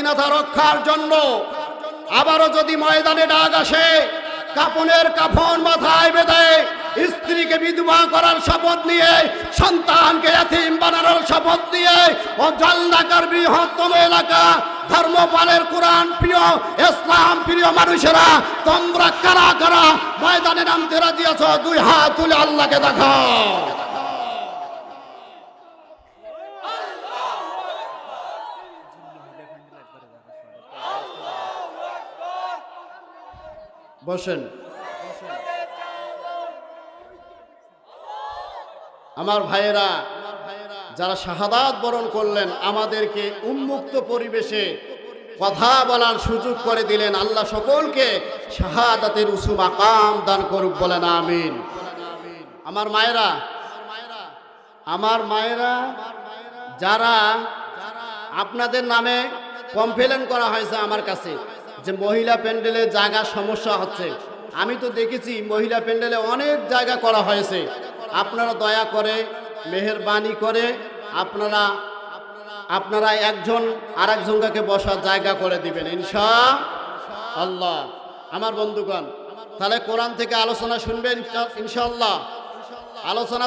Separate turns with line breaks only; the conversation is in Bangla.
স্বাধীনতা রক্ষার জন্য আবারও যদি ময়দানে ডাক আসে, কাফনের কাফন মাথায় বেঁধে স্ত্রীকে বিধবা করার শপথ নিয়ে, সন্তানকে এতিম বানানোর শপথ নিয়ে ও জলঢাকার বৃহত্তম এলাকা ধর্মপালের কোরআন প্রিয় ইসলাম প্রিয় মানুষেরা, তোমরা কারা কারা ময়দানে নামতে রাজি আছো? দুই হাত তুলে আল্লাহকে দেখাও। বসেন। আমার ভাইয়েরা, যারা শাহাদাত বরণ করলেন, আমাদেরকে উন্মুক্ত পরিবেশে কথা বলার সুযোগ করে দিলেন। আল্লাহ সকলকে শাহাদাতের উঁচু মাকাম দান করুক, বলেন আমিন। আমার মায়েরা, আমার মায়েরা, যারা আপনাদের নামে কমপ্লেন করা হয়েছে আমার কাছে যে মহিলা প্যান্ডেলে জায়গা সমস্যা হচ্ছে, আমি তো দেখেছি মহিলা প্যান্ডেলে অনেক জায়গা করা হয়েছে। আপনারা দয়া করে মেহেরবানি করে আপনারা একজন আর একজনকে বসার জায়গা করে দিবেন ইনশাআল্লাহ। আমার বন্ধুগণ, তাহলে কোরআন থেকে আলোচনা শুনবেন ইনশাআল্লাহ। আলোচনা